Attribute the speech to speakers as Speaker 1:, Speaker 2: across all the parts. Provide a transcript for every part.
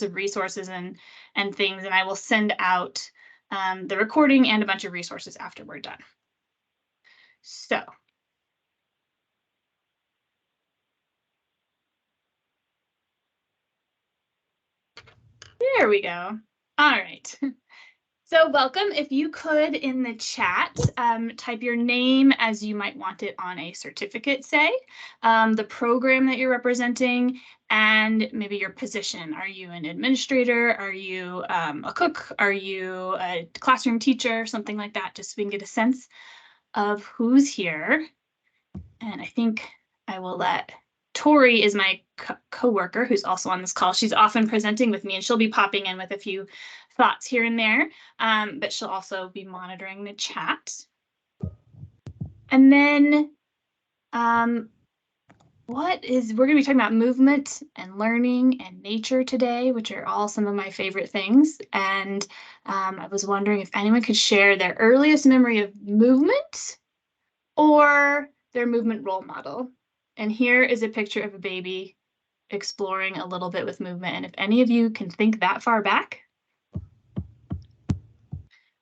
Speaker 1: of resources and things, and I will send out the recording and a bunch of resources after we're done. So. There we go. All right. So welcome. If you could, in the chat, type your name as you might want it on a certificate, say, the program that you're representing, and maybe your position. Are you an administrator? Are you a cook? Are you a classroom teacher? Something like that, just so we can get a sense of who's here. And I think I will let Tori is my co-worker who's also on this call. She's often presenting with me, and she'll be popping in with a few thoughts here and there, but she'll also be monitoring the chat. And then we're going to be talking about movement and learning and nature today, which are all some of my favorite things. And I was wondering if anyone could share their earliest memory of movement or their movement role model. And here is a picture of a baby exploring a little bit with movement. And if any of you can think that far back,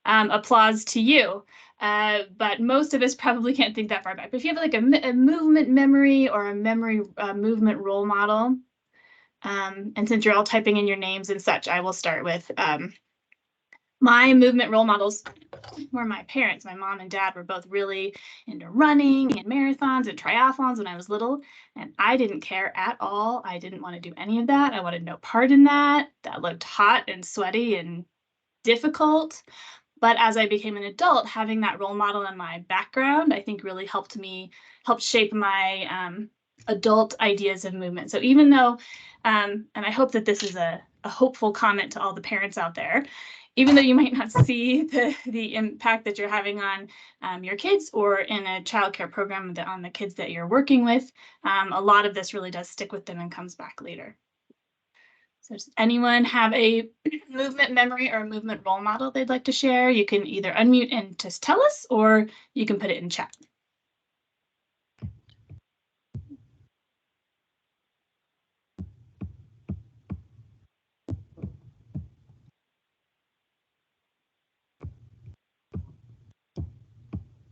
Speaker 1: applause to you. But most of us probably can't think that far back. But if you have like a movement memory or a memory movement role model, and since you're all typing in your names and such, I will start with my movement role models were my parents. My mom and dad were both really into running and marathons and triathlons when I was little, and I didn't care at all. I didn't want to do any of that. I wanted no part in that. That looked hot and sweaty and difficult. But as I became an adult, having that role model in my background, I think really helped shape my adult ideas of movement. So even though, and I hope that this is a hopeful comment to all the parents out there, even though you might not see the impact that you're having on your kids or in a childcare program on the kids that you're working with, a lot of this really does stick with them and comes back later. So does anyone have a movement memory or a movement role model they'd like to share? You can either unmute and just tell us, or you can put it in chat.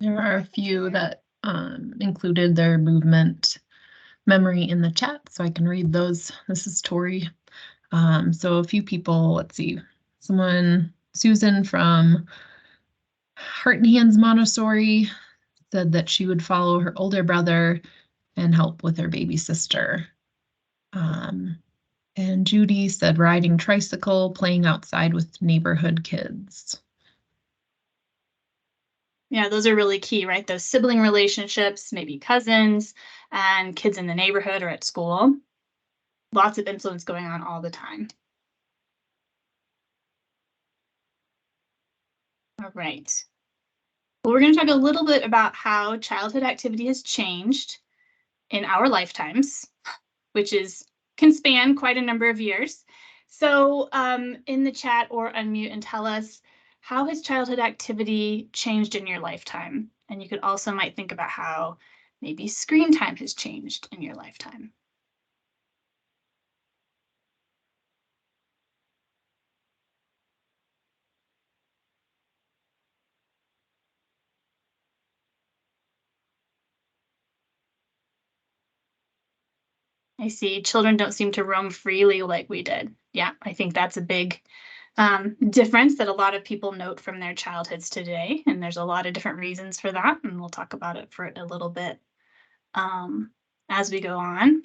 Speaker 2: There are a few that included their movement memory in the chat, so I can read those. This is Tori. So a few people, let's see, Susan from Heart and Hands Montessori said that she would follow her older brother and help with her baby sister. And Judy said riding tricycle, playing outside with neighborhood kids.
Speaker 1: Yeah, those are really key, right? Those sibling relationships, maybe cousins and kids in the neighborhood or at school. Lots of influence going on all the time. All right. Well, we're going to talk a little bit about how childhood activity has changed in our lifetimes, which can span quite a number of years. So in the chat or unmute and tell us, how has childhood activity changed in your lifetime? And you could also might think about how maybe screen time has changed in your lifetime. I see children don't seem to roam freely like we did. Yeah, I think that's a big difference that a lot of people note from their childhoods today. And there's a lot of different reasons for that. And we'll talk about it for a little bit as we go on.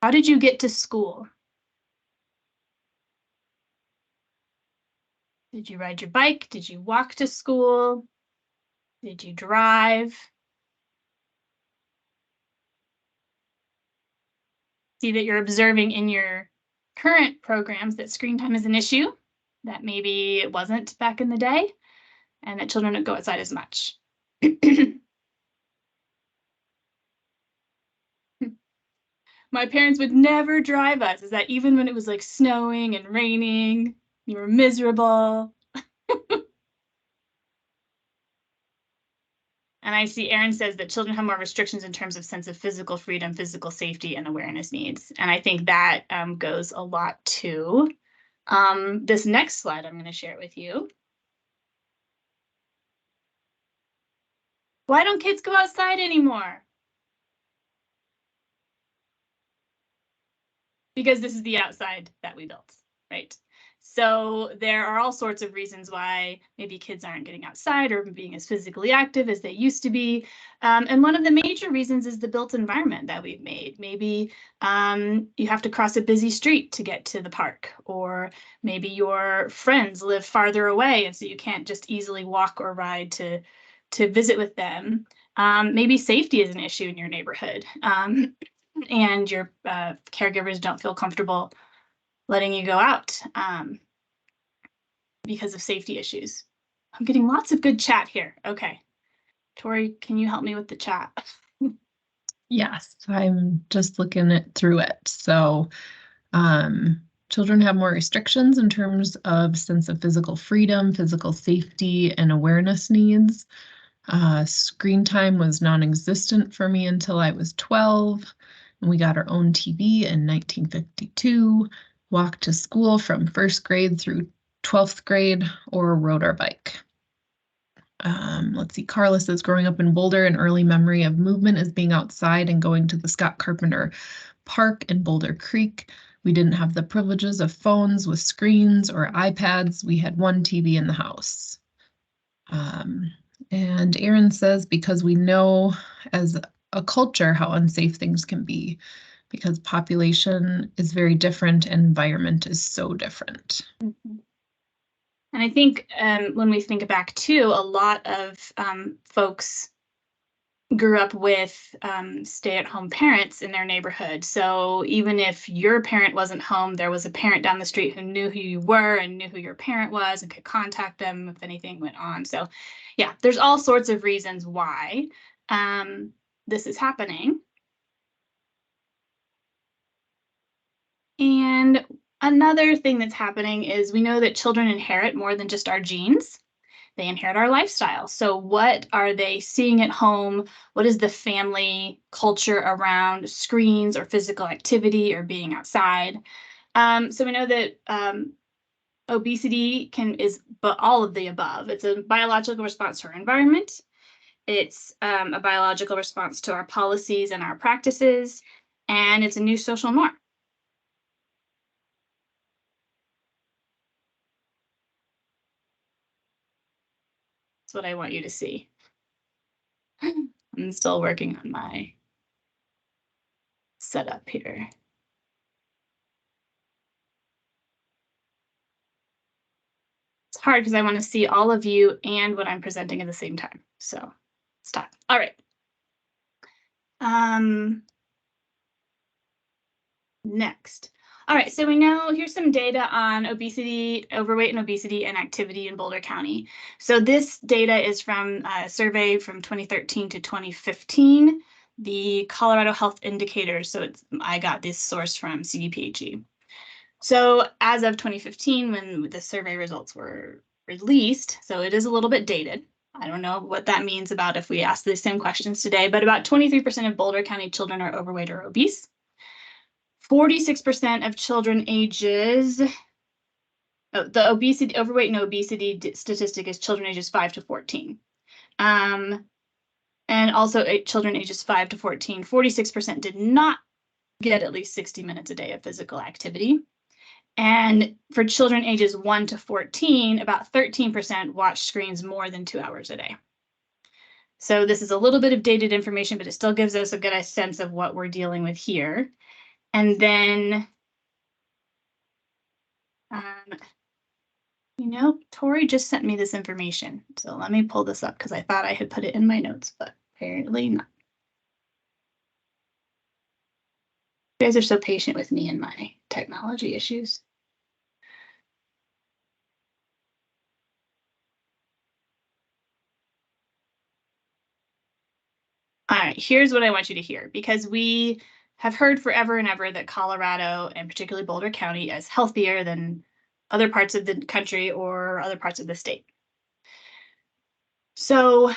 Speaker 1: How did you get to school? Did you ride your bike? Did you walk to school? Did you drive? See that you're observing in your current programs that screen time is an issue, that maybe it wasn't back in the day, and that children don't go outside as much. My parents would never drive us. Is that even when it was like snowing and raining, you were miserable? And I see Erin says that children have more restrictions in terms of sense of physical freedom, physical safety, and awareness needs. And I think that goes a lot to this next slide I'm going to share with you. Why don't kids go outside anymore? Because this is the outside that we built, right? So there are all sorts of reasons why maybe kids aren't getting outside or being as physically active as they used to be. And one of the major reasons is the built environment that we've made. Maybe you have to cross a busy street to get to the park, or maybe your friends live farther away and so you can't just easily walk or ride to visit with them. Maybe safety is an issue in your neighborhood. And your caregivers don't feel comfortable letting you go out because of safety issues. I'm getting lots of good chat here. Okay. Tori, can you help me with the chat?
Speaker 2: Yes, I'm just looking through it. So children have more restrictions in terms of sense of physical freedom, physical safety, and awareness needs. Screen time was non-existent for me until I was 12. And we got our own TV in 1952, walked to school from first grade through 12th grade, or rode our bike. Let's see, Carla says, growing up in Boulder, an early memory of movement is being outside and going to the Scott Carpenter Park in Boulder Creek. We didn't have the privileges of phones with screens or iPads. We had one TV in the house. And Erin says, because we know as a culture how unsafe things can be, because population is very different and environment is so different.
Speaker 1: Mm-hmm. And I think when we think back too, a lot of folks grew up with stay-at-home parents in their neighborhood. So even if your parent wasn't home, there was a parent down the street who knew who you were and knew who your parent was and could contact them if anything went on. So yeah, there's all sorts of reasons why this is happening. And another thing that's happening is we know that children inherit more than just our genes. They inherit our lifestyle. So what are they seeing at home? What is the family culture around screens or physical activity or being outside? So we know that obesity is but all of the above. It's a biological response to our environment. It's a biological response to our policies and our practices, and it's a new social norm. That's what I want you to see. I'm still working on my setup here. It's hard because I want to see all of you and what I'm presenting at the same time. So stop. All right. Next. All right, so we know here's some data on obesity, overweight and obesity and activity in Boulder County. So this data is from a survey from 2013 to 2015, the Colorado Health Indicators. So I got this source from CDPHE. So as of 2015, when the survey results were released, so it is a little bit dated. I don't know what that means about if we ask the same questions today, but about 23% of Boulder County children are overweight or obese. 46% of children ages, the obesity, overweight and obesity statistic is children ages 5 to 14. And also children ages 5 to 14, 46% did not get at least 60 minutes a day of physical activity. And for children ages 1 to 14, about 13% watch screens more than 2 hours a day. So this is a little bit of dated information, but it still gives us a good sense of what we're dealing with here. And then, you know, Tori just sent me this information. So let me pull this up because I thought I had put it in my notes, but apparently not. You guys are so patient with me and my technology issues. All right, here's what I want you to hear, because we have heard forever and ever that Colorado, and particularly Boulder County, is healthier than other parts of the country or other parts of the state. So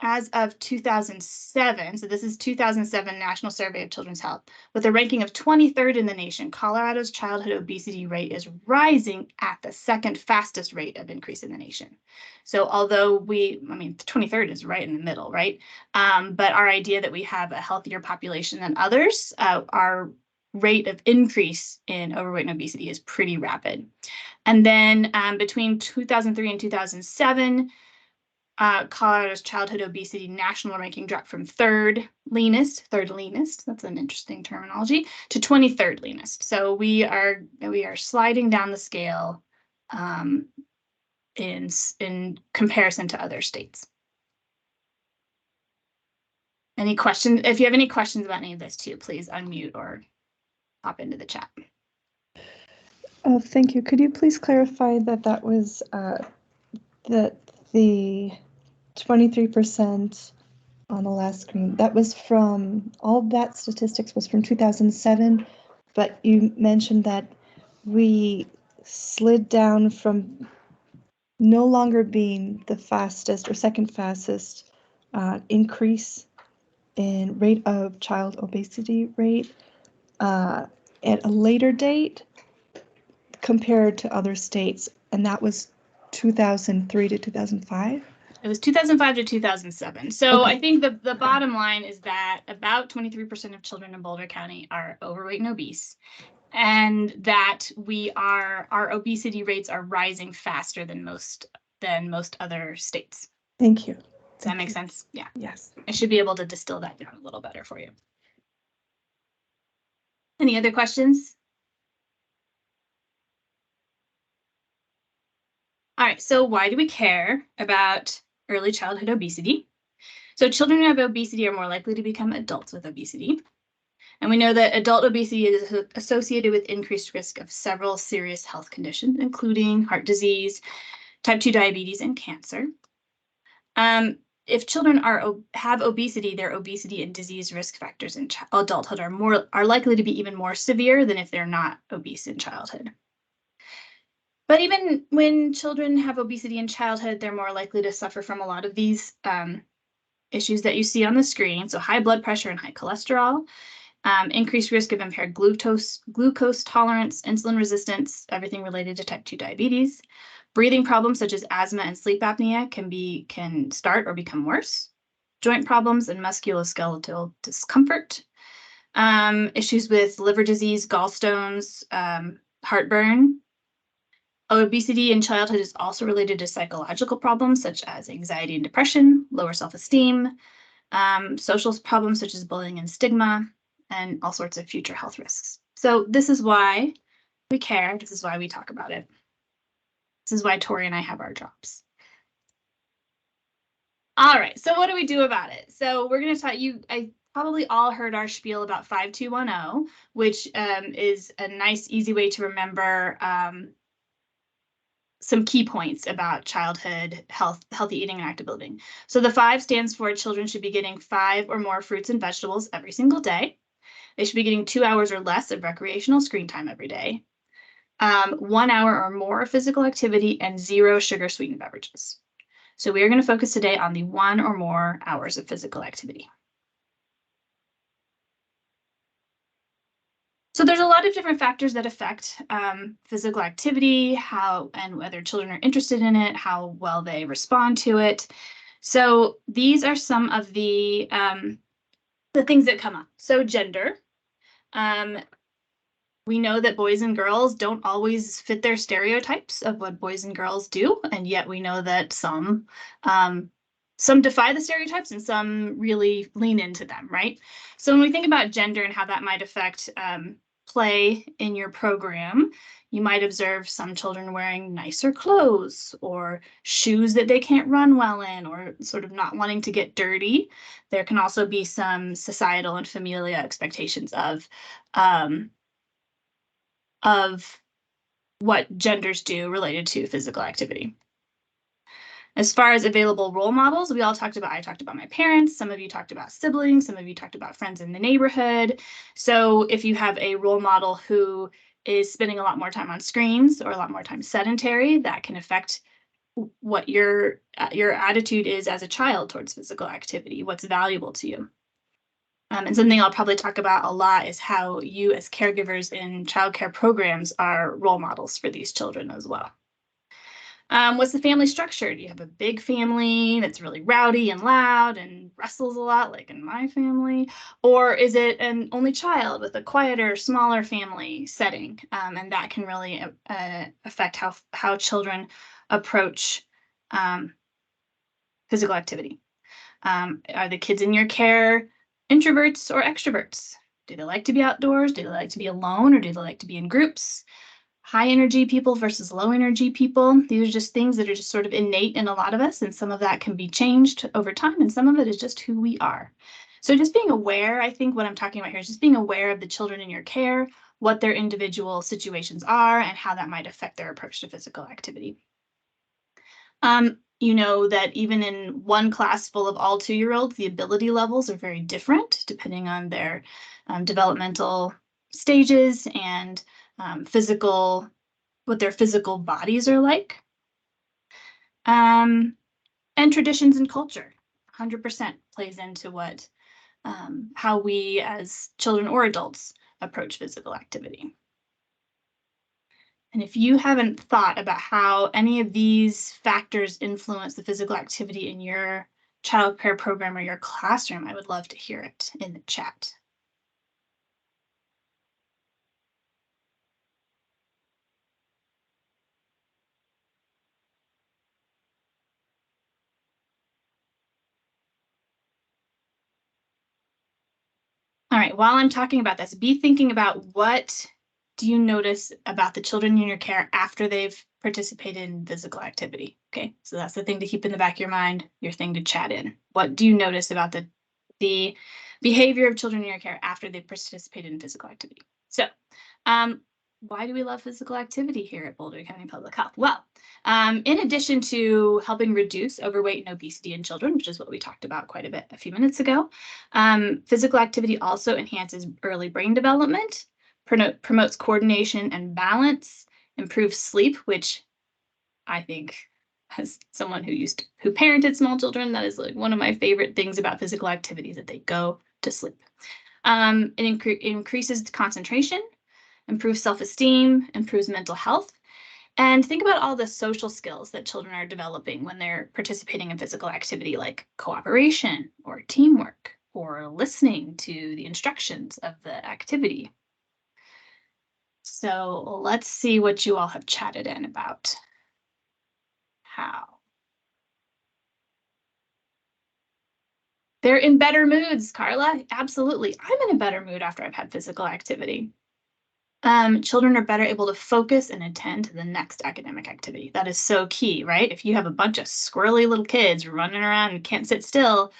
Speaker 1: as of 2007, so this is 2007 National Survey of Children's Health, with a ranking of 23rd in the nation, Colorado's childhood obesity rate is rising at the second fastest rate of increase in the nation. So although the 23rd is right in the middle, right? But our idea that we have a healthier population than others, our rate of increase in overweight and obesity is pretty rapid. And then between 2003 and 2007, Colorado's childhood obesity national ranking dropped from third leanest, that's an interesting terminology, to 23rd leanest. So we are sliding down the scale in comparison to other states. Any questions? If you have any questions about any of this too, please unmute or hop into the chat.
Speaker 3: Oh, thank you. Could you please clarify that was that the 23% on the last screen, that was from, all that statistics was from 2007, but you mentioned that we slid down from no longer being the fastest or second fastest increase in rate of child obesity rate at a later date compared to other states, and that was 2003 to 2005?
Speaker 1: It was 2005 to 2007. So
Speaker 3: Okay.
Speaker 1: I think the bottom line is that about 23% of children in Boulder County are overweight and obese, and that our obesity rates are rising faster than most other states.
Speaker 3: Thank you.
Speaker 1: Does that make sense? Yeah.
Speaker 3: Yes.
Speaker 1: I should be able to distill that down a little better for you. Any other questions? All right, so why do we care about early childhood obesity? So children who have obesity are more likely to become adults with obesity. And we know that adult obesity is associated with increased risk of several serious health conditions, including heart disease, type 2 diabetes, and cancer. If children have obesity, their obesity and disease risk factors in adulthood are likely to be even more severe than if they're not obese in childhood. But even when children have obesity in childhood, they're more likely to suffer from a lot of these issues that you see on the screen. So high blood pressure and high cholesterol, increased risk of impaired glucose tolerance, insulin resistance, everything related to type 2 diabetes. Breathing problems such as asthma and sleep apnea can start or become worse. Joint problems and musculoskeletal discomfort. Issues with liver disease, gallstones, heartburn. Obesity in childhood is also related to psychological problems such as anxiety and depression, lower self-esteem, social problems such as bullying and stigma, and all sorts of future health risks. So this is why we care. This is why we talk about it. This is why Tori and I have our jobs. All right, so what do we do about it? So we're going to talk, I probably all heard our spiel about 5210, which is a nice, easy way to remember some key points about childhood healthy eating and active living. So the 5 stands for children should be getting 5 or more fruits and vegetables every single day. They should be getting 2 hours or less of recreational screen time every day. 1 hour or more of physical activity and 0 sugar sweetened beverages. So we are going to focus today on the 1 or more hours of physical activity. So there's a lot of different factors that affect physical activity, how and whether children are interested in it, how well they respond to it. So these are some of the things that come up. So gender. We know that boys and girls don't always fit their stereotypes of what boys and girls do, and yet we know that some defy the stereotypes and some really lean into them, right? So when we think about gender and how that might affect play in your program, you might observe some children wearing nicer clothes or shoes that they can't run well in, or sort of not wanting to get dirty. There can also be some societal and familial expectations of what genders do related to physical activity. As far as available role models, I talked about my parents, some of you talked about siblings, some of you talked about friends in the neighborhood. So if you have a role model who is spending a lot more time on screens or a lot more time sedentary, that can affect what your attitude is as a child towards physical activity, what's valuable to you. And something I'll probably talk about a lot is how you as caregivers in childcare programs are role models for these children as well. What's the family structure? Do you have a big family that's really rowdy and loud and wrestles a lot, like in my family? Or is it an only child with a quieter, smaller family setting? And that can really affect how children approach physical activity. Are the kids in your care introverts or extroverts? Do they like to be outdoors? Do they like to be alone, or do they like to be in groups? High energy people versus low energy people. These are just things that are just sort of innate in a lot of us, and some of that can be changed over time, and some of it is just who we are. So just being aware, I think what I'm talking about here is just being aware of the children in your care, what their individual situations are, and how that might affect their approach to physical activity. You know that even in one class full of all 2-year-olds, the ability levels are very different depending on their developmental stages and what their physical bodies are like. And traditions and culture, 100% plays into how we as children or adults approach physical activity. And if you haven't thought about how any of these factors influence the physical activity in your child care program or your classroom, I would love to hear it in the chat. All right, while I'm talking about this, be thinking about what do you notice about the children in your care after they've participated in physical activity? Okay, so that's the thing to keep in the back of your mind, your thing to chat in. What do you notice about the behavior of children in your care after they've participated in physical activity? So, why do we love physical activity here at Boulder County Public Health? Well, in addition to helping reduce overweight and obesity in children, which is what we talked about quite a bit a few minutes ago, physical activity also enhances early brain development, promotes coordination and balance, improves sleep, which I think, as someone who parented small children, that is like one of my favorite things about physical activity, that they go to sleep. It increases concentration, improves self-esteem, improves mental health. And think about all the social skills that children are developing when they're participating in physical activity, like cooperation or teamwork or listening to the instructions of the activity. So let's see what you all have chatted in about. How? They're in better moods, Carla. Absolutely. I'm in a better mood after I've had physical activity. Children are better able to focus and attend to the next academic activity. That is so key, right? If you have a bunch of squirrely little kids running around and can't sit still,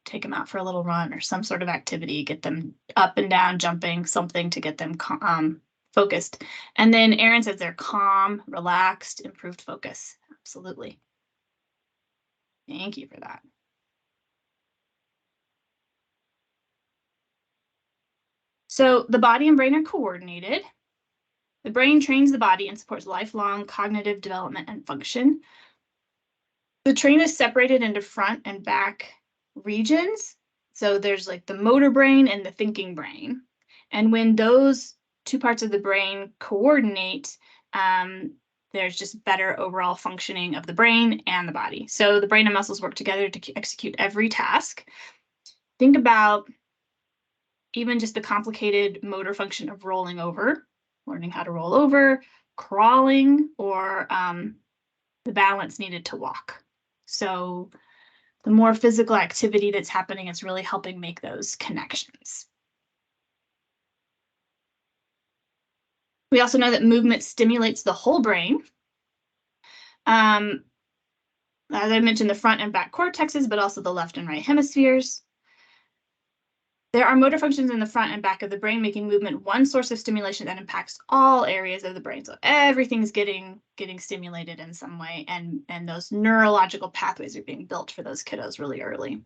Speaker 1: take them out for a little run or some sort of activity, get them up and down, jumping, something to get them focused. And then Erin says they're calm, relaxed, improved focus. Absolutely. Thank you for that. So the body and brain are coordinated. The brain trains the body and supports lifelong cognitive development and function. The brain is separated into front and back regions. So there's like the motor brain and the thinking brain. And when those two parts of the brain coordinate, there's just better overall functioning of the brain and the body. So the brain and muscles work together to execute every task. Think about even just the complicated motor function of rolling over, learning how to roll over, crawling, or the balance needed to walk. So the more physical activity that's happening is really helping make those connections. We also know that movement stimulates the whole brain. As I mentioned, the front and back cortexes, but also the left and right hemispheres. There are motor functions in the front and back of the brain, making movement one source of stimulation that impacts all areas of the brain. So everything's getting stimulated in some way, and those neurological pathways are being built for those kiddos really early.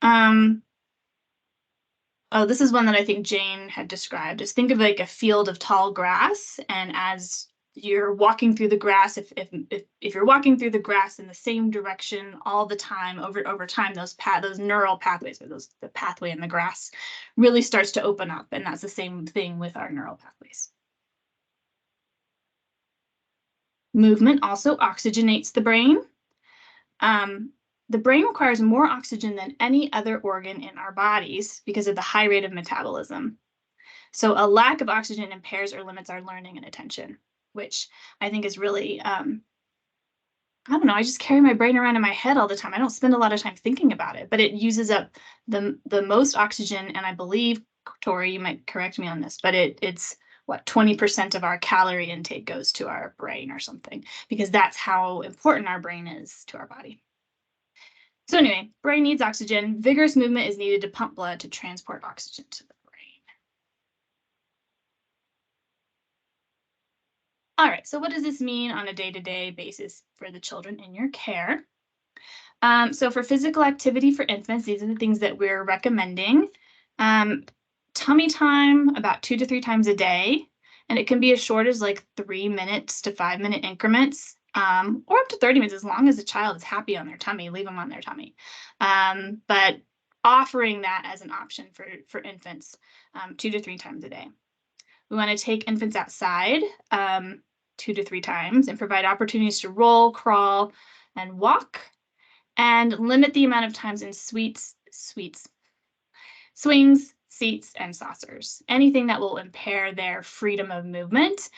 Speaker 1: Oh, this is one that I think Jane had described. Just think of like a field of tall grass, and as you're walking through the grass, if you're walking through the grass in the same direction all the time, over time, those neural pathways, or the pathway in the grass really starts to open up. And that's the same thing with our neural pathways. Movement also oxygenates the brain. The brain requires more oxygen than any other organ in our bodies because of the high rate of metabolism. So a lack of oxygen impairs or limits our learning and attention, which I think is really, I don't know, I just carry my brain around in my head all the time. I don't spend a lot of time thinking about it, but it uses up the most oxygen. And I believe, Tori, you might correct me on this, but it's what, 20% of our calorie intake goes to our brain or something, because that's how important our brain is to our body. So anyway, brain needs oxygen. Vigorous movement is needed to pump blood to transport oxygen to the brain. All right, so what does this mean on a day-to-day basis for the children in your care? So for physical activity for infants, these are the things that we're recommending. Tummy time about 2 to 3 times a day, and it can be as short as like 3 minutes to 5 minute increments. Or up to 30 minutes, as long as the child is happy on their tummy, leave them on their tummy. But offering that as an option for infants 2 to 3 times a day. We want to take infants outside 2 to 3 times and provide opportunities to roll, crawl, and walk, and limit the amount of times in swings, seats, and saucers. Anything that will impair their freedom of movement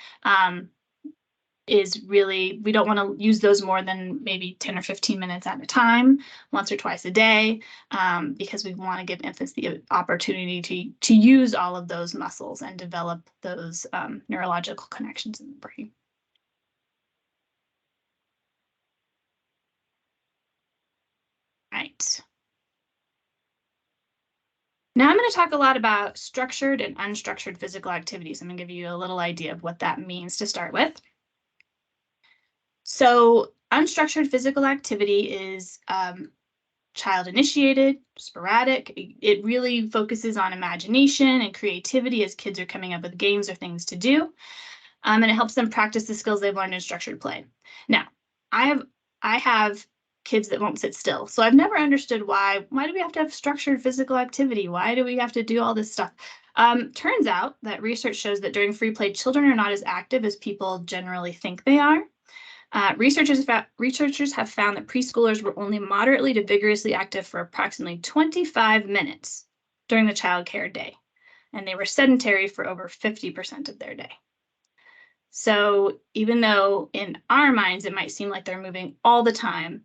Speaker 1: is really, we don't want to use those more than maybe 10 or 15 minutes at a time, once or twice a day, because we want to give infants the opportunity to use all of those muscles and develop those neurological connections in the brain. Right. Now I'm going to talk a lot about structured and unstructured physical activities. I'm going to give you a little idea of what that means to start with. So unstructured physical activity is child-initiated, sporadic. It really focuses on imagination and creativity as kids are coming up with games or things to do. And it helps them practice the skills they've learned in structured play. Now, I have kids that won't sit still. So I've never understood why do we have to have structured physical activity? Why do we have to do all this stuff? Turns out that research shows that during free play, children are not as active as people generally think they are. Researchers have found that preschoolers were only moderately to vigorously active for approximately 25 minutes during the child care day, and they were sedentary for over 50% of their day. So even though in our minds it might seem like they're moving all the time,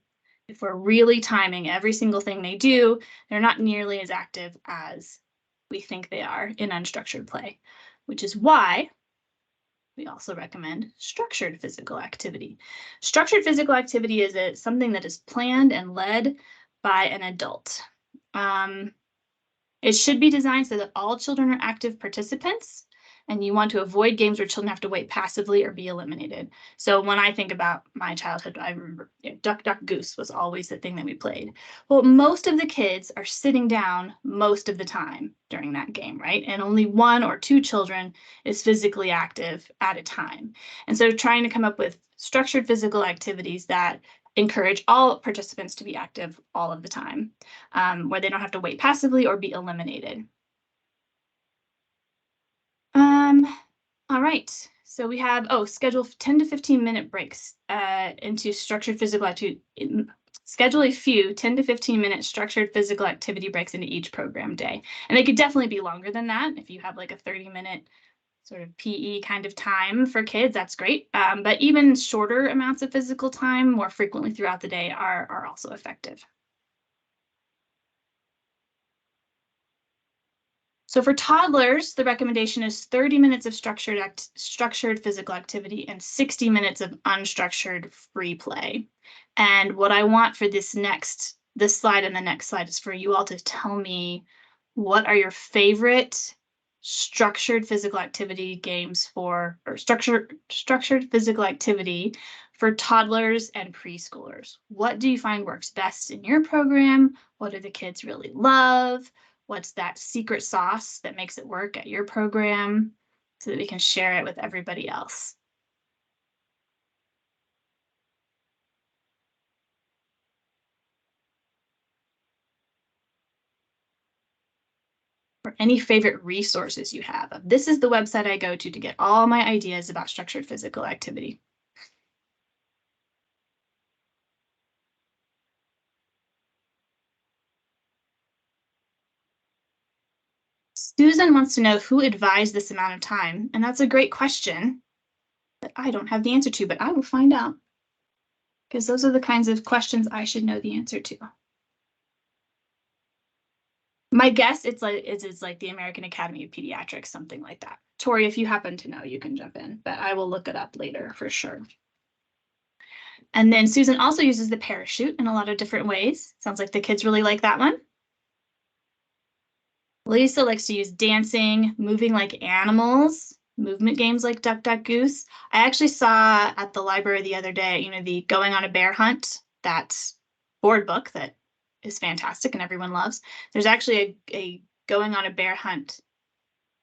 Speaker 1: if we're really timing every single thing they do, they're not nearly as active as we think they are in unstructured play, which is why we also recommend structured physical activity. Structured physical activity is something that is planned and led by an adult. It should be designed so that all children are active participants, and you want to avoid games where children have to wait passively or be eliminated. So when I think about my childhood, I remember Duck, Duck, Goose was always the thing that we played. Well, most of the kids are sitting down most of the time during that game, right? And only 1 or 2 children is physically active at a time. And so trying to come up with structured physical activities that encourage all participants to be active all of the time, where they don't have to wait passively or be eliminated. All right, so we have, schedule 10 to 15 minute breaks into structured physical activity. Schedule a few 10 to 15 minute structured physical activity breaks into each program day. And they could definitely be longer than that. If you have like a 30-minute sort of PE kind of time for kids, that's great. But even shorter amounts of physical time more frequently throughout the day are also effective. So for toddlers, the recommendation is 30 minutes of structured physical activity and 60 minutes of unstructured free play. And what I want for this slide and the next slide is for you all to tell me what are your favorite structured physical activity games or structured physical activity for toddlers and preschoolers. What do you find works best in your program? What do the kids really love? What's that secret sauce that makes it work at your program so that we can share it with everybody else? or any favorite resources you have. This is the website I go to get all my ideas about structured physical activity. Susan wants to know who advised this amount of time, and that's a great question that I don't have the answer to, but I will find out, because those are the kinds of questions I should know the answer to. My guess it's like the American Academy of Pediatrics, something like that. Tori, if you happen to know, you can jump in, but I will look it up later for sure. And then Susan also uses the parachute in a lot of different ways. Sounds like the kids really like that one. Lisa likes to use dancing, moving like animals, movement games like Duck, Duck, Goose. I actually saw at the library the other day, you know, the Going on a Bear Hunt, that board book that is fantastic and everyone loves. There's actually a Going on a Bear Hunt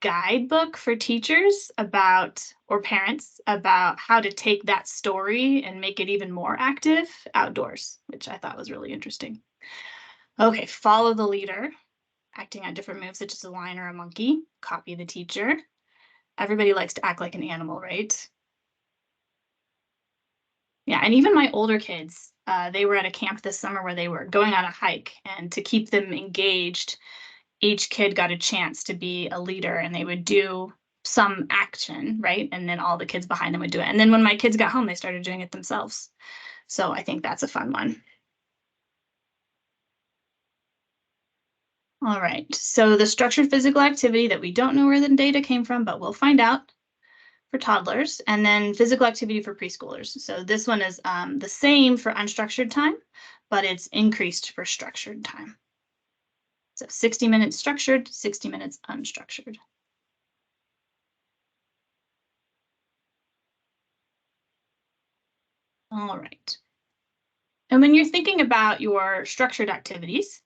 Speaker 1: guidebook for teachers about, or parents, about how to take that story and make it even more active outdoors, which I thought was really interesting. Okay, follow the leader, acting out different moves such as a lion or a monkey. Copy the teacher. Everybody likes to act like an animal, right? Yeah, and even my older kids, they were at a camp this summer where they were going on a hike, and to keep them engaged, each kid got a chance to be a leader, and they would do some action, right? And then all the kids behind them would do it. And then when my kids got home, they started doing it themselves. So I think that's a fun one. All right, so the structured physical activity that we don't know where the data came from, but we'll find out for toddlers, and then physical activity for preschoolers. So this one is the same for unstructured time, but it's increased for structured time. So 60 minutes structured, 60 minutes unstructured. All right. And when you're thinking about your structured activities,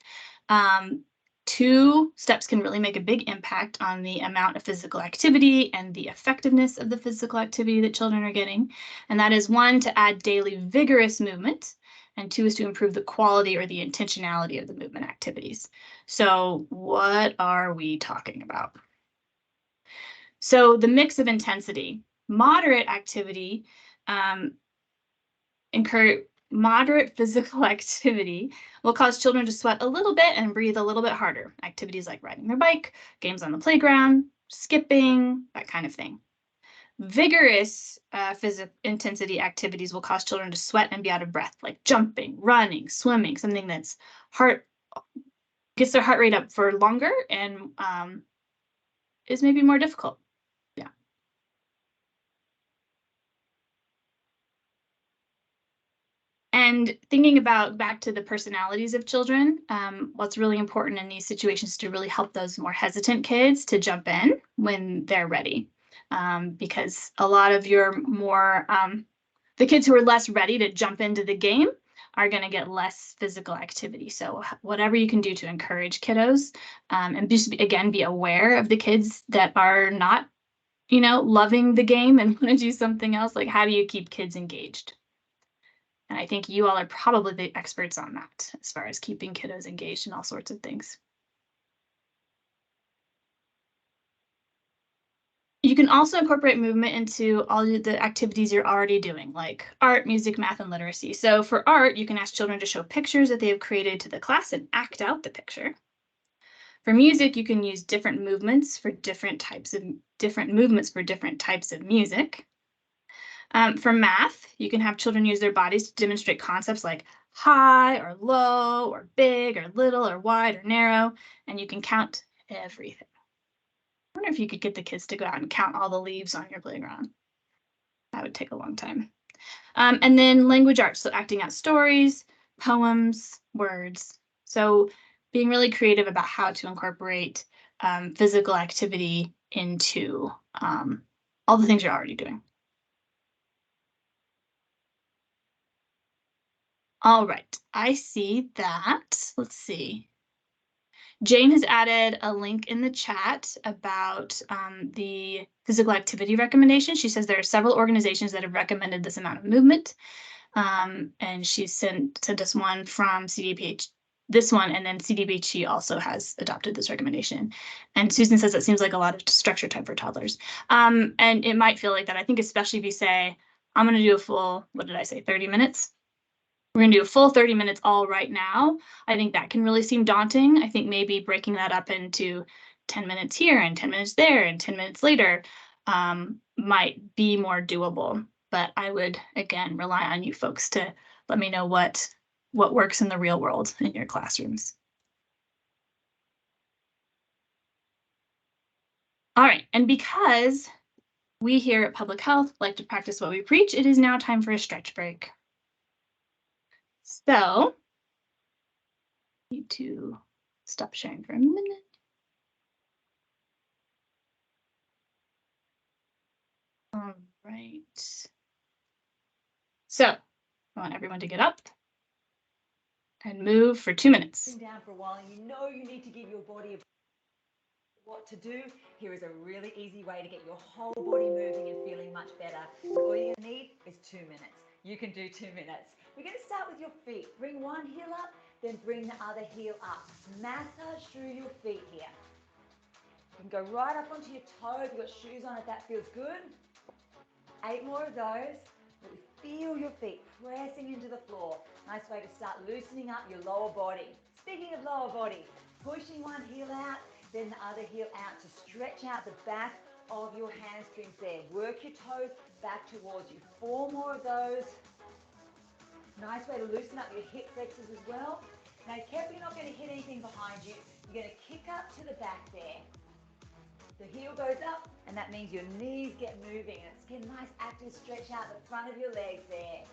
Speaker 1: 2 steps can really make a big impact on the amount of physical activity and the effectiveness of the physical activity that children are getting. And that is 1, to add daily vigorous movement, and 2 is to improve the quality or the intentionality of the movement activities. So what are we talking about? So the mix of intensity, moderate activity, moderate physical activity will cause children to sweat a little bit and breathe a little bit harder. Activities like riding their bike, games on the playground, skipping, that kind of thing. Vigorous physical intensity activities will cause children to sweat and be out of breath, like jumping, running, swimming, something that's gets their heart rate up for longer and is maybe more difficult. Yeah. And thinking about back to the personalities of children, what's really important in these situations is to really help those more hesitant kids to jump in when they're ready. Because a lot of your more, the kids who are less ready to jump into the game are going to get less physical activity. So whatever you can do to encourage kiddos, and just again, be aware of the kids that are not, you know, loving the game and want to do something else. Like, how do you keep kids engaged? And I think you all are probably the experts on that as far as keeping kiddos engaged in all sorts of things. You can also incorporate movement into all the activities you're already doing, like art, music, math, and literacy. So for art, you can ask children to show pictures that they have created to the class and act out the picture. For music, you can use different movements for different types of music. For math, you can have children use their bodies to demonstrate concepts like high or low or big or little or wide or narrow, and you can count everything. I wonder if you could get the kids to go out and count all the leaves on your playground. That would take a long time. And then language arts, so acting out stories, poems, words. So being really creative about how to incorporate physical activity into all the things you're already doing. All right, I see that. Let's see. Jane has added a link in the chat about the physical activity recommendation. She says there are several organizations that have recommended this amount of movement. And she sent us one from CDPH this one, and then CDBG also has adopted this recommendation. And Susan says it seems like a lot of structure time for toddlers. And it might feel like that. I think especially if you say, I'm going to do a full, what did I say, 30 minutes? We're going to do a full 30 minutes all right now. I think that can really seem daunting. I think maybe breaking that up into 10 minutes here and 10 minutes there and 10 minutes later might be more doable. But I would, again, rely on you folks to let me know what works in the real world in your classrooms. All right, and because we here at Public Health like to practice what we preach, it is now time for a stretch break. So, I need to stop sharing for a minute. All right. So, I want everyone to get up and move for 2 minutes.
Speaker 4: Down for a while, and you know you need to give your body what to do. Here is a really easy way to get your whole body moving and feeling much better. All you're going to need is 2 minutes. You can do 2 minutes. We're going to start with your feet. Bring one heel up, then bring the other heel up. Massage through your feet here. You can go right up onto your toes. You've got shoes on if that feels good. 8 more of those. Really feel your feet pressing into the floor. Nice way to start loosening up your lower body. Speaking of lower body, pushing one heel out, then the other heel out to stretch out the back of your hamstrings there. Work your toes back towards you. 4 more of those. Nice way to loosen up your hip flexors as well. Now, careful you're not going to hit anything behind you. You're going to kick up to the back there. The heel goes up, and that means your knees get moving. And it's getting a nice active stretch out the front of your legs there.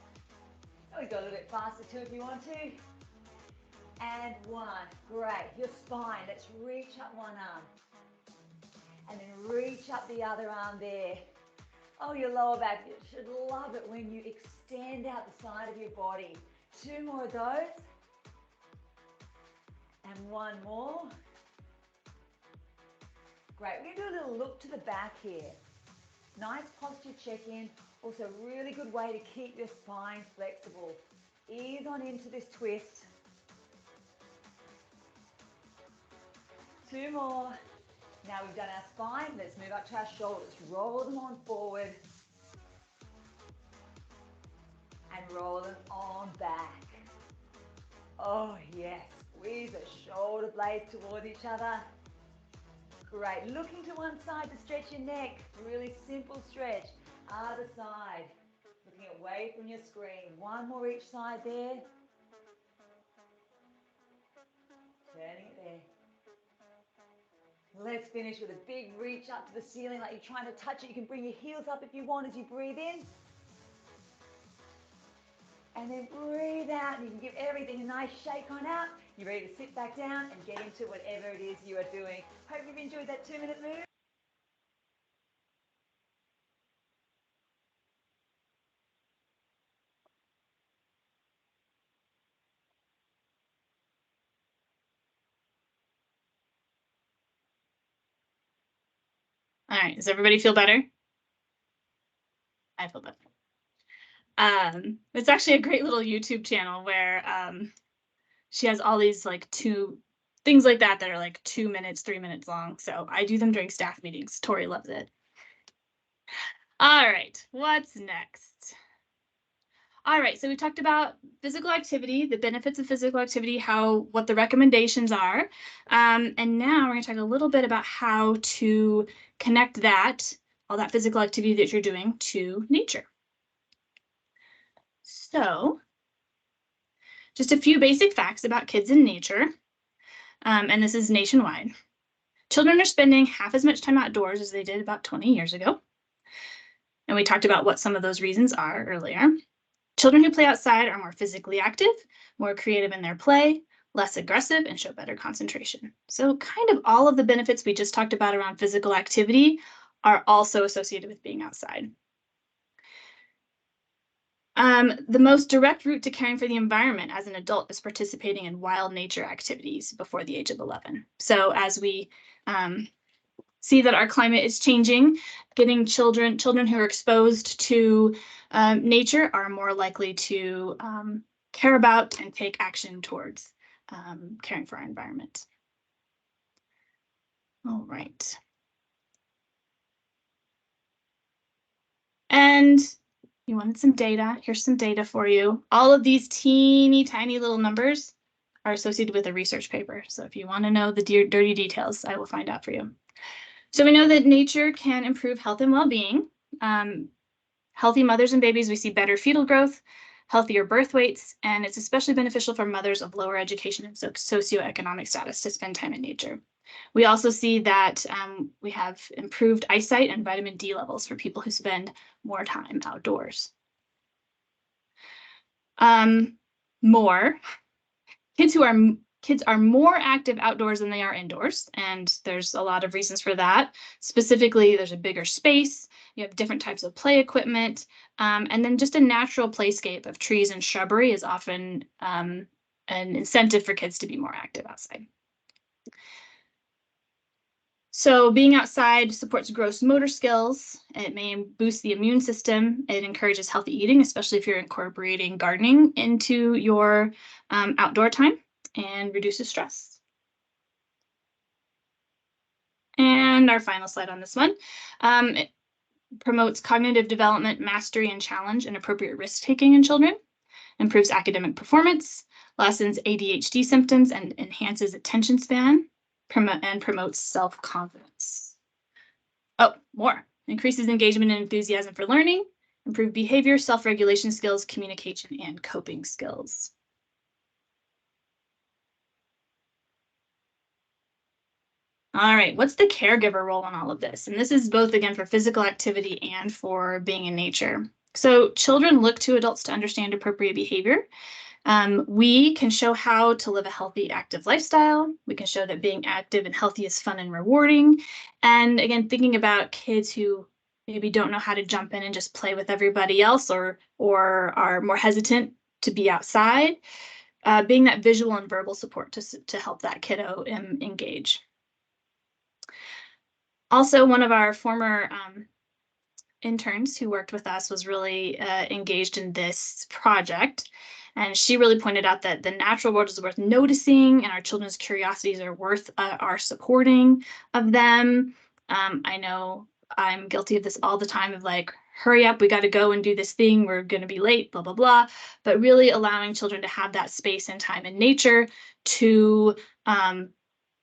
Speaker 4: Oh, we go a little bit faster too if you want to. And 1. Great. Your spine. Let's reach up one arm. And then reach up the other arm there. Oh, your lower back. You should love it when you extend out the side of your body. 2 more of those. And 1 more. Great. We're going to do a little look to the back here. Nice posture check-in. Also, really good way to keep your spine flexible. Ease on into this twist. 2 more. Now we've done our spine. Let's move up to our shoulders. Roll them on forward. And roll them on back. Oh, yes. Squeeze the shoulder blades towards each other. Great. Looking to one side to stretch your neck. Really simple stretch. Other side. Looking away from your screen. 1 more each side there. Turning it there. Let's finish with a big reach up to the ceiling like you're trying to touch it. You can bring your heels up if you want as you breathe in. And then breathe out, and you can give everything a nice shake on out. You're ready to sit back down and get into whatever it is you are doing. Hope you've enjoyed that 2-minute move.
Speaker 1: All right, does everybody feel better? I feel better. It's actually a great little YouTube channel where she has all these like things like that are like 2 minutes, 3 minutes long. So I do them during staff meetings. Tori loves it. All right, what's next? All right, so we talked about physical activity, the benefits of physical activity, what the recommendations are. And now we're going to talk a little bit about how to connect all that physical activity that you're doing to nature. So just a few basic facts about kids in nature, and this is nationwide. Children are spending half as much time outdoors as they did about 20 years ago. And we talked about what some of those reasons are earlier. Children who play outside are more physically active, more creative in their play, less aggressive, and show better concentration. So kind of all of the benefits we just talked about around physical activity are also associated with being outside. The most direct route to caring for the environment as an adult is participating in wild nature activities before the age of 11. So as we see that our climate is changing, getting children who are exposed to nature are more likely to care about and take action towards caring for our environment. All right. And you wanted some data. Here's some data for you. All of these teeny tiny little numbers are associated with a research paper. So if you want to know the dirty details, I will find out for you. So we know that nature can improve health and well-being. Healthy mothers and babies, we see better fetal growth, healthier birth weights, and it's especially beneficial for mothers of lower education and socioeconomic status to spend time in nature. We also see that we have improved eyesight and vitamin D levels for people who spend more time outdoors. Kids are more active outdoors than they are indoors, and there's a lot of reasons for that. Specifically, there's a bigger space, you have different types of play equipment, and then just a natural playscape of trees and shrubbery is often an incentive for kids to be more active outside. So being outside supports gross motor skills. It may boost the immune system. It encourages healthy eating, especially if you're incorporating gardening into your outdoor time, and reduces stress. And our final slide on this one. It promotes cognitive development, mastery, and challenge and appropriate risk-taking in children, improves academic performance, lessens ADHD symptoms, and enhances attention span, and promotes self-confidence. Oh, more. Increases engagement and enthusiasm for learning, improve behavior, self-regulation skills, communication, and coping skills. All right, what's the caregiver role in all of this? And this is both, again, for physical activity and for being in nature. So children look to adults to understand appropriate behavior. We can show how to live a healthy, active lifestyle. We can show that being active and healthy is fun and rewarding. And again, thinking about kids who maybe don't know how to jump in and just play with everybody else, or are more hesitant to be outside, being that visual and verbal support to help that kiddo engage. Also, one of our former interns who worked with us was really engaged in this project. And she really pointed out that the natural world is worth noticing, and our children's curiosities are worth our supporting of them. I know I'm guilty of this all the time, of like, hurry up, we got to go and do this thing, we're going to be late, blah, blah, blah. But really allowing children to have that space and time in nature to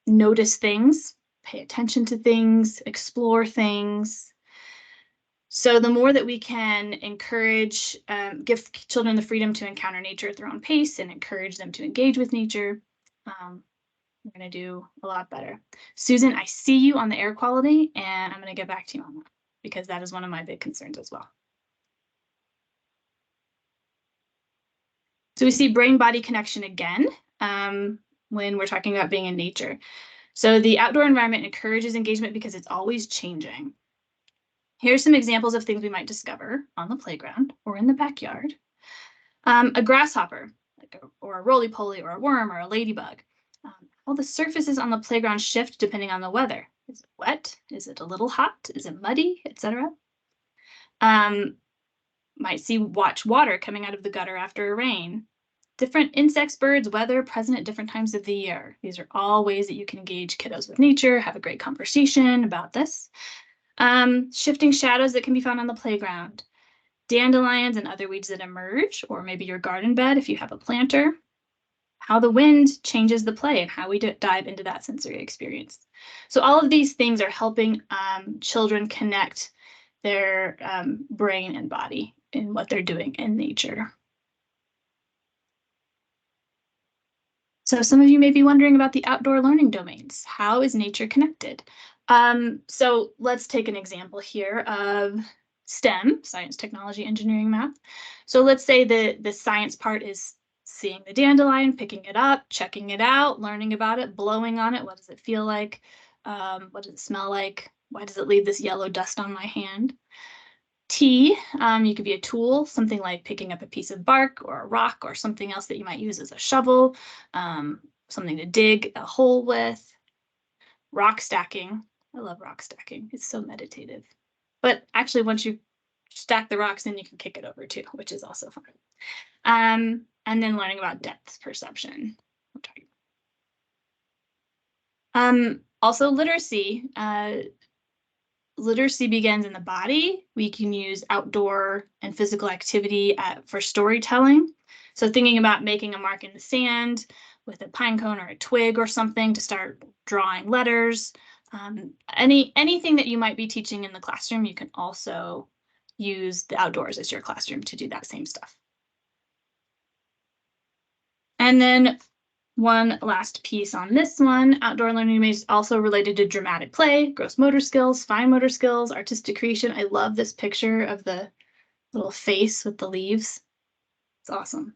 Speaker 1: notice things, pay attention to things, explore things. So the more that we can encourage, give children the freedom to encounter nature at their own pace and encourage them to engage with nature, we're going to do a lot better. Susan, I see you on the air quality, and I'm going to get back to you on that, because that is one of my big concerns as well. So we see brain-body connection again when we're talking about being in nature. So the outdoor environment encourages engagement because it's always changing. Here's some examples of things we might discover on the playground or in the backyard. A grasshopper, or a roly-poly, or a worm, or a ladybug. All the surfaces on the playground shift depending on the weather. Is it wet? Is it a little hot? Is it muddy, etc.? Might watch water coming out of the gutter after a rain. Different insects, birds, weather present at different times of the year. These are all ways that you can engage kiddos with nature, have a great conversation about this. Shifting shadows that can be found on the playground. Dandelions and other weeds that emerge, or maybe your garden bed if you have a planter. How the wind changes the play and how we dive into that sensory experience. So all of these things are helping children connect their brain and body in what they're doing in nature. So some of you may be wondering about the outdoor learning domains. How is nature connected? So let's take an example here of STEM, science, technology, engineering, math. So let's say the science part is seeing the dandelion, picking it up, checking it out, learning about it, blowing on it. What does it feel like? What does it smell like? Why does it leave this yellow dust on my hand? T, you could be a tool, something like picking up a piece of bark or a rock or something else that you might use as a shovel, something to dig a hole with. Rock stacking. I love rock stacking. It's so meditative. But actually, once you stack the rocks, then you can kick it over too, which is also fun. And then learning about depth perception. We'll talk about Also literacy. Literacy begins in the body. We can use outdoor and physical activity for storytelling. So thinking about making a mark in the sand with a pine cone or a twig or something to start drawing letters. Anything that you might be teaching in the classroom, you can also use the outdoors as your classroom to do that same stuff. And then one last piece on this one, outdoor learning is also related to dramatic play, gross motor skills, fine motor skills, artistic creation. I love this picture of the little face with the leaves. It's awesome.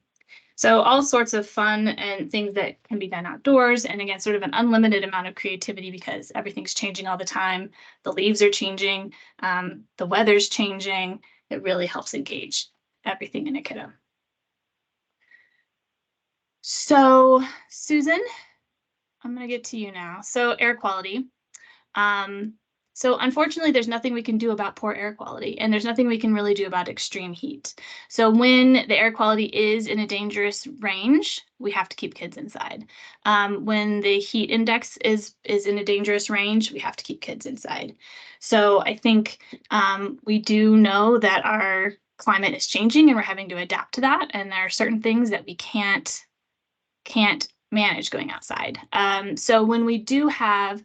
Speaker 1: So all sorts of fun and things that can be done outdoors. And again, sort of an unlimited amount of creativity because everything's changing all the time. The leaves are changing, the weather's changing. It really helps engage everything in a kiddo. So Susan, I'm going to get to you now. So air quality. So unfortunately, there's nothing we can do about poor air quality, and there's nothing we can really do about extreme heat. So when the air quality is in a dangerous range, we have to keep kids inside. When the heat index is in a dangerous range, we have to keep kids inside. So I think we do know that our climate is changing and we're having to adapt to that. And there are certain things that we can't manage going outside. So when we do have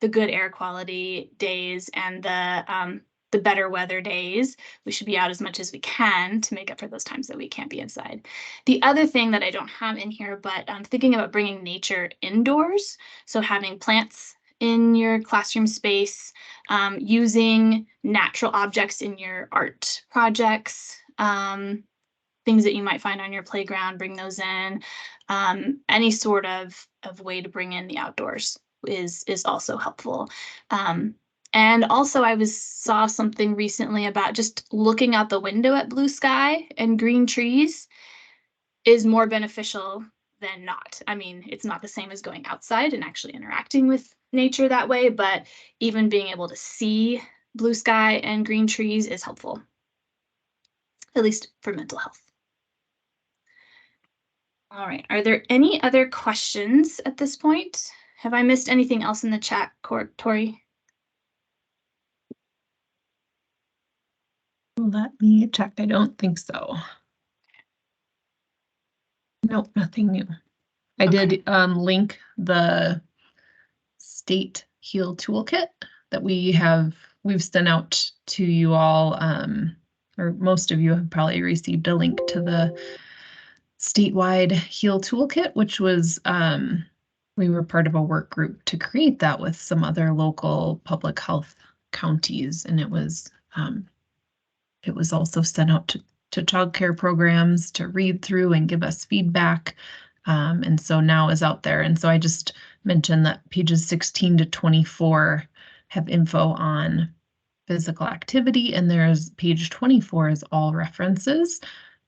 Speaker 1: the good air quality days and the better weather days, we should be out as much as we can to make up for those times that we can't be inside. The other thing that I don't have in here, but I'm thinking about bringing nature indoors. So having plants in your classroom space, using natural objects in your art projects, things that you might find on your playground, bring those in. Any sort of way to bring in the outdoors is also helpful. And also I saw something recently about just looking out the window at blue sky and green trees is more beneficial than not. I mean, it's not the same as going outside and actually interacting with nature that way, but even being able to see blue sky and green trees is helpful, at least for mental health. All right, are there any other questions at this point? Have I missed anything else in the chat, Tori?
Speaker 2: Let me check. I don't think so. Nope, nothing new. I did link the state heal toolkit that we've sent out to you all, or most of you have probably received a link to the statewide heal toolkit, which was we were part of a work group to create that with some other local public health counties, and it was also sent out to childcare programs to read through and give us feedback. And so now is out there. And so I just mentioned that pages 16 to 24 have info on physical activity, and there's page 24 is all references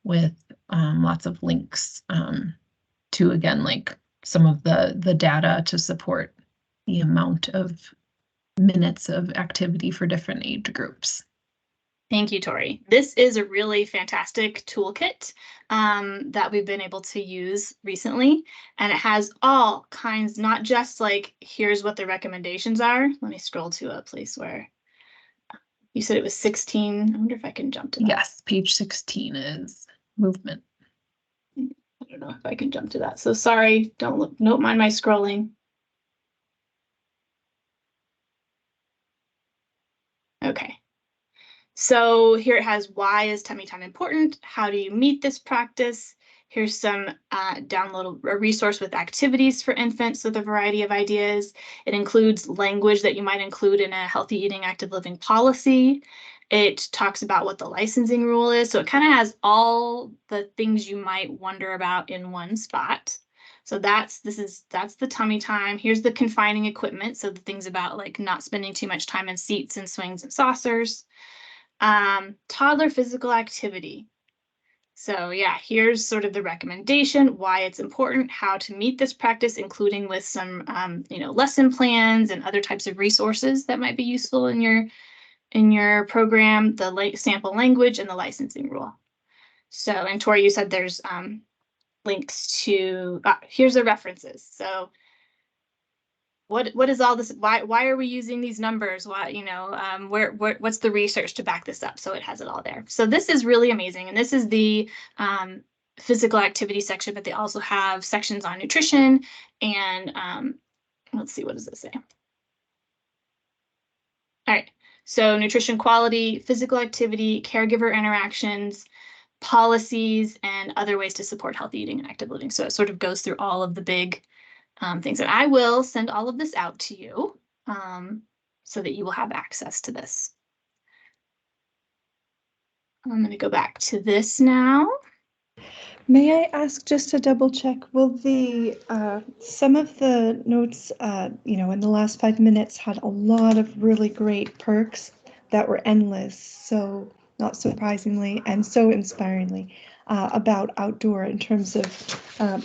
Speaker 2: with lots of links to, again, like some of the data to support the amount of minutes of activity for different age groups.
Speaker 1: Thank you, Tori. This is a really fantastic toolkit that we've been able to use recently, and it has all kinds, not just like, here's what the recommendations are. Let me scroll to a place where you said it was 16. I wonder if I can jump to that.
Speaker 2: Yes, page 16 is movement.
Speaker 1: I don't know if I can jump to that. So sorry, don't mind my scrolling. Okay. So here it has, why is tummy time important? How do you meet this practice? Here's some download a resource with activities for infants with a variety of ideas. It includes language that you might include in a healthy eating, active living policy. It talks about what the licensing rule is. So it kind of has all the things you might wonder about in one spot. So that's the tummy time. Here's the confining equipment. So the things about like not spending too much time in seats and swings and saucers. Toddler physical activity. So yeah, here's sort of the recommendation, why it's important, how to meet this practice, including with some lesson plans and other types of resources that might be useful in your program, the sample language and the licensing rule. So, and Tori, you said there's links to, here's the references. So what is all this? Why are we using these numbers? Why, what's the research to back this up? So it has it all there. So this is really amazing. And this is the physical activity section, but they also have sections on nutrition and let's see, what does it say? All right. So nutrition quality, physical activity, caregiver interactions, policies, and other ways to support healthy eating and active living. So it sort of goes through all of the big things. And I will send all of this out to you so that you will have access to this. I'm going to go back to this now.
Speaker 3: May I ask just to double check, will the, some of the notes, in the last 5 minutes had a lot of really great perks that were endless, so not surprisingly and so inspiringly about outdoor in terms of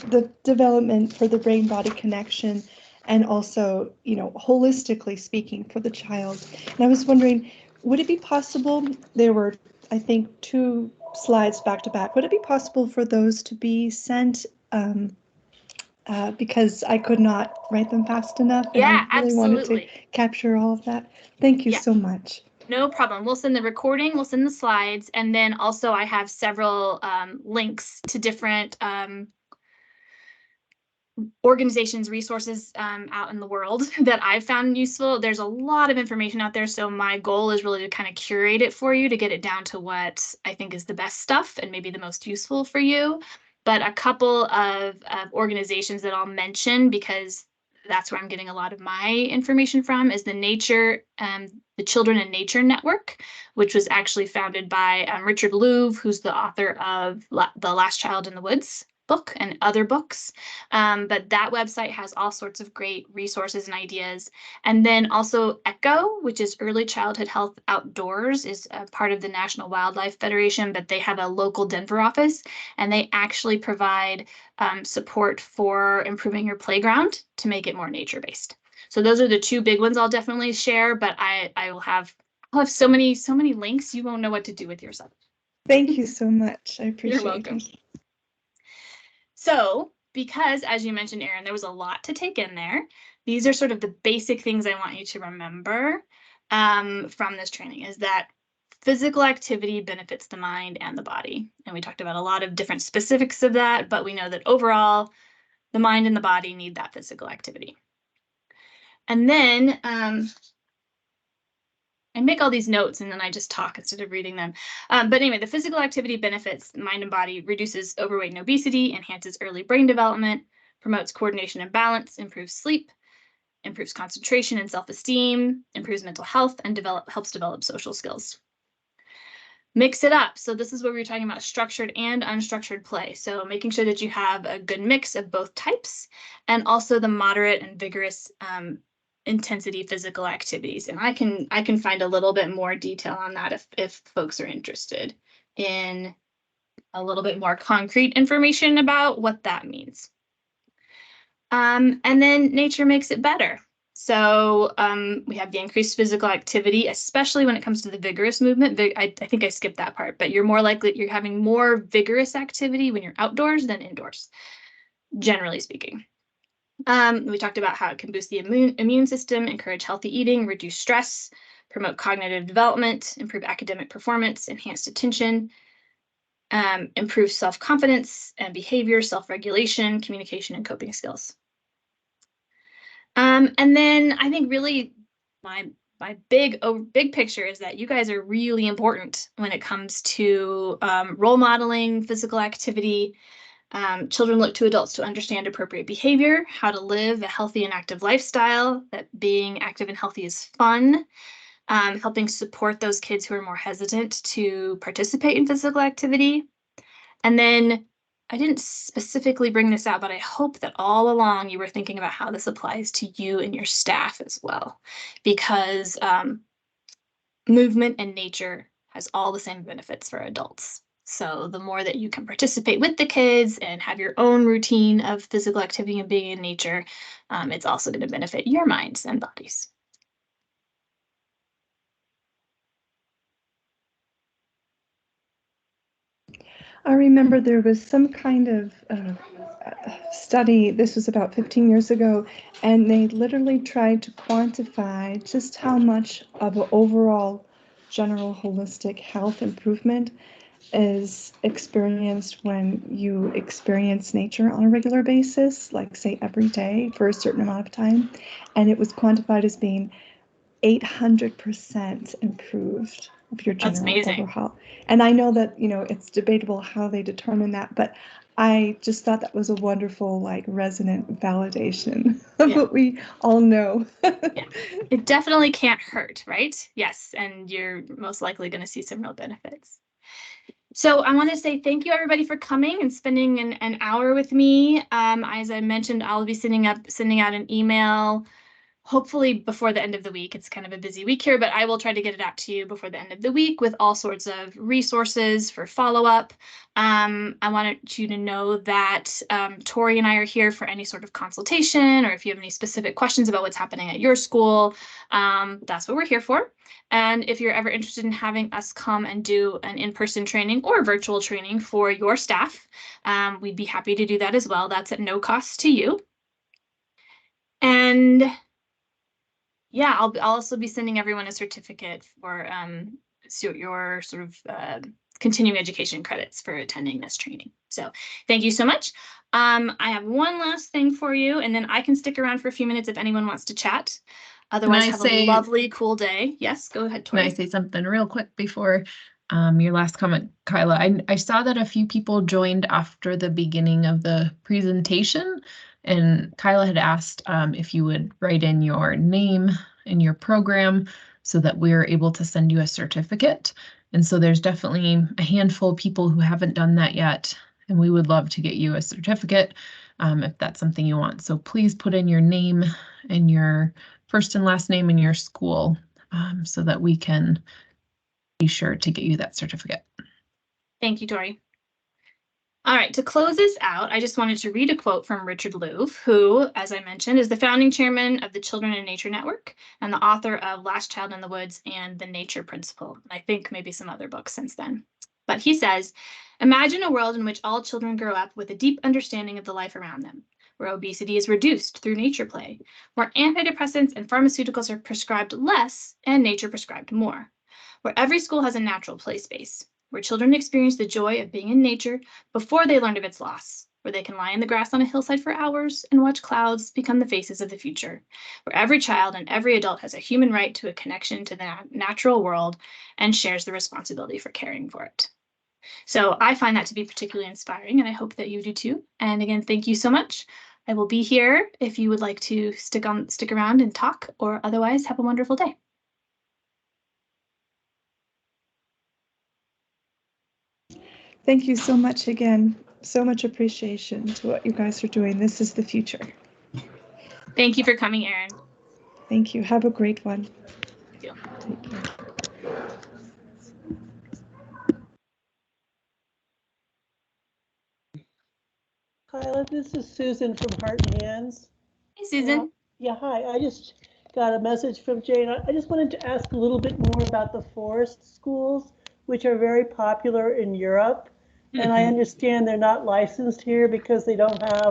Speaker 3: the development for the brain-body connection and also, holistically speaking for the child. And I was wondering, would it be possible, there were, I think, 2 slides back to back. Would it be possible for those to be sent because I could not write them fast enough and
Speaker 1: Yeah,
Speaker 3: I really wanted to
Speaker 1: absolutely.
Speaker 3: capture all of that? Thank you
Speaker 1: Yeah.
Speaker 3: so much.
Speaker 1: No problem. We'll send the recording, we'll send the slides, and then also I have several links to different organizations, resources out in the world that I've found useful. There's a lot of information out there, so my goal is really to kind of curate it for you to get it down to what I think is the best stuff and maybe the most useful for you. But a couple of organizations that I'll mention, because that's where I'm getting a lot of my information from, is the Children in Nature Network, which was actually founded by Richard Louv, who's the author of The Last Child in the Woods book and other books. But that website has all sorts of great resources and ideas. And then also ECHO, which is Early Childhood Health Outdoors, is a part of the National Wildlife Federation, but they have a local Denver office, and they actually provide support for improving your playground to make it more nature-based. So those are the 2 big ones I'll definitely share, but I'll have so many links, you won't know what to do with yourself.
Speaker 3: Thank you so much. I appreciate
Speaker 1: You're welcome.
Speaker 3: it.
Speaker 1: So, because as you mentioned, Erin, there was a lot to take in there, these are sort of the basic things I want you to remember from this training, is that physical activity benefits the mind and the body. And we talked about a lot of different specifics of that, but we know that overall, the mind and the body need that physical activity. And then I make all these notes and then I just talk instead of reading them. But anyway, the physical activity benefits mind and body, reduces overweight and obesity, enhances early brain development, promotes coordination and balance, improves sleep, improves concentration and self-esteem, improves mental health, and helps develop social skills. Mix it up. So this is where we were talking about structured and unstructured play. So making sure that you have a good mix of both types, and also the moderate and vigorous intensity physical activities. And I can find a little bit more detail on that if folks are interested in a little bit more concrete information about what that means. And then nature makes it better. So we have the increased physical activity, especially when it comes to the vigorous movement. I think I skipped that part, but you're having more vigorous activity when you're outdoors than indoors, generally speaking. We talked about how it can boost the immune system, encourage healthy eating, reduce stress, promote cognitive development, improve academic performance, enhance attention, improve self-confidence and behavior, self-regulation, communication, and coping skills. And then I think really my big picture is that you guys are really important when it comes to role modeling physical activity. Children look to adults to understand appropriate behavior, how to live a healthy and active lifestyle, that being active and healthy is fun, helping support those kids who are more hesitant to participate in physical activity. And then I didn't specifically bring this out, but I hope that all along you were thinking about how this applies to you and your staff as well, because movement and nature has all the same benefits for adults. So the more that you can participate with the kids and have your own routine of physical activity and being in nature, it's also going to benefit your minds and bodies.
Speaker 3: I remember there was some kind of study, this was about 15 years ago, and they literally tried to quantify just how much of an overall general holistic health improvement is experienced when you experience nature on a regular basis, like say every day for a certain amount of time. And it was quantified as being 800% improved of your
Speaker 1: That's
Speaker 3: general
Speaker 1: amazing.
Speaker 3: overall health. And I know that, it's debatable how they determine that, but I just thought that was a wonderful, like, resonant validation of
Speaker 1: Yeah.
Speaker 3: what we all know.
Speaker 1: It definitely can't hurt, right? Yes, and you're most likely going to see some real benefits. So I want to say thank you, everybody, for coming and spending an hour with me. As I mentioned, I'll be sending out an email hopefully before the end of the week. It's kind of a busy week here, but I will try to get it out to you before the end of the week with all sorts of resources for follow-up. I wanted you to know that Tori and I are here for any sort of consultation, or if you have any specific questions about what's happening at your school, that's what we're here for. And if you're ever interested in having us come and do an in-person training or virtual training for your staff, we'd be happy to do that as well. That's at no cost to you. And yeah, I'll also be sending everyone a certificate for your sort of continuing education credits for attending this training. So thank you so much. I have one last thing for you, and then I can stick around for a few minutes if anyone wants to chat. Otherwise, have a lovely, cool day. Yes, go ahead, Tori.
Speaker 2: Can I say something real quick before your last comment, Kyla? I saw that a few people joined after the beginning of the presentation, and Kyla had asked if you would write in your name and your program so that we're able to send you a certificate. And so there's definitely a handful of people who haven't done that yet, and we would love to get you a certificate if that's something you want. So please put in your name and your first and last name in your school so that we can be sure to get you that certificate.
Speaker 1: Thank you, Tori. All right, to close this out, I just wanted to read a quote from Richard Louv, who, as I mentioned, is the founding chairman of the Children in Nature Network and the author of Last Child in the Woods and The Nature Principle. I think maybe some other books since then. But he says, imagine a world in which all children grow up with a deep understanding of the life around them, where obesity is reduced through nature play, where antidepressants and pharmaceuticals are prescribed less and nature prescribed more, where every school has a natural play space, where children experience the joy of being in nature before they learn of its loss, where they can lie in the grass on a hillside for hours and watch clouds become the faces of the future, where every child and every adult has a human right to a connection to the natural world and shares the responsibility for caring for it. So I find that to be particularly inspiring, and I hope that you do too. And again, thank you so much. I will be here if you would like to stick around and talk, or otherwise have a wonderful day.
Speaker 3: Thank you so much again. So much appreciation to what you guys are doing. This is the future.
Speaker 1: Thank you for coming, Erin.
Speaker 3: Thank you. Have a great one.
Speaker 1: Thank you.
Speaker 3: Take care.
Speaker 5: Kyla, this is Susan from Heart and Hands.
Speaker 1: Hey, Susan.
Speaker 5: Yeah, hi. I just got a message from Jane. I just wanted to ask a little bit more about the forest schools, which are very popular in Europe. And I understand they're not licensed here because they don't have